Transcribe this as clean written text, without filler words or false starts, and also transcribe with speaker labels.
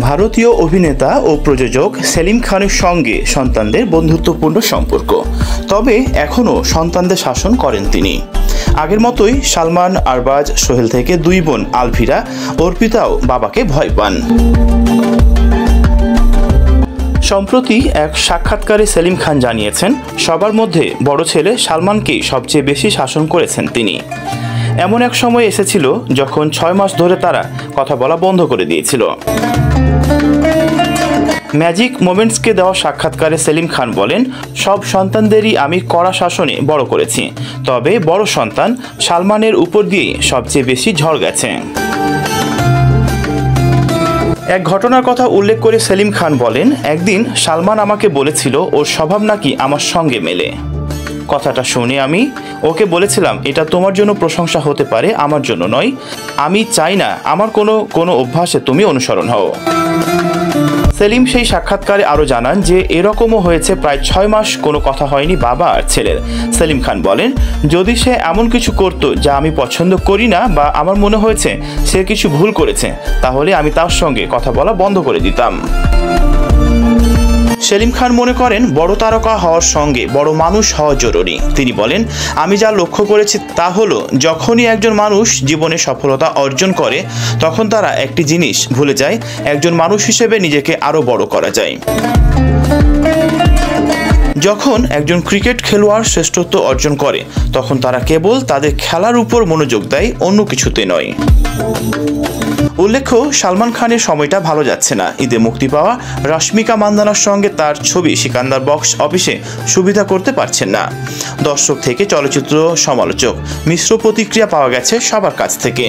Speaker 1: ভারতীয় অভিনেতা ও প্রযোজক সেলিম খানের সঙ্গে সন্তানদের বন্ধুত্বপূর্ণ সম্পর্ক, তবে এখনও সন্তানদের শাসন করেন তিনি। আগের মতোই সালমান, আরবাজ, সোহেল থেকে দুই বোন আলভিরা, অর্পিতাও বাবাকে ভয় পান। সম্প্রতি এক সাক্ষাৎকারে সেলিম খান জানিয়েছেন, সবার মধ্যে বড় ছেলে সালমানকেই সবচেয়ে বেশি শাসন করেছেন তিনি। এমন এক সময় এসেছিল যখন 6 মাস ধরে তারা কথা বলা বন্ধ করে দিয়েছিল। ম্যাজিক মোমেন্টসকে দেওয়া সাক্ষাৎকারে সেলিম খান বলেন, সব সন্তানদেরই আমি কড়া শাসনে বড় করেছি, তবে বড় সন্তান সালমানের উপর দিয়েই সবচেয়ে বেশি ঝড় গেছে। এক ঘটনার কথা উল্লেখ করে সেলিম খান বলেন, একদিন সালমান আমাকে বলেছিল ওর স্বভাব নাকি আমার সঙ্গে মেলে। কথাটা শুনে আমি ওকে বলেছিলাম, এটা তোমার জন্য প্রশংসা হতে পারে, আমার জন্য নয়। আমি চাই না আমার কোনো অভ্যাসে তুমি অনুসরণ হও। সেলিম সেই সাক্ষাৎকারে আরও জানান যে এরকমও হয়েছে প্রায় 6 মাস কোনো কথা হয়নি বাবা আর ছেলের। সেলিম খান বলেন, যদি সে এমন কিছু করত যা আমি পছন্দ করি না বা আমার মনে হয়েছে সে কিছু ভুল করেছে, তাহলে আমি তার সঙ্গে কথা বলা বন্ধ করে দিতাম। সেলিম খান মনে করেন, বড় তারকা হওয়ার সঙ্গে বড় মানুষ হওয়া জরুরি। তিনি বলেন, আমি যা লক্ষ্য করেছি তা হলো, যখনই একজন মানুষ জীবনে সফলতা অর্জন করে তখন তারা একটি জিনিস ভুলে যায়, একজন মানুষ হিসেবে নিজেকে আরও বড় করা যায়। যখন একজন ক্রিকেট খেলোয়াড় শ্রেষ্ঠত্ব অর্জন করে তখন তারা কেবল তাদের খেলার উপর মনোযোগ দেয়, অন্য কিছুতে নয়। উল্লেখ্য, সালমান খানের সময়টা ভালো যাচ্ছে না। ঈদে মুক্তি পাওয়া রশ্মিকা মান্দানার সঙ্গে তার ছবি সিকান্দার বক্স অফিসে সুবিধা করতে পারছেন না। দর্শক থেকে চলচ্চিত্র সমালোচক মিশ্র প্রতিক্রিয়া পাওয়া গেছে সবার কাছ থেকে।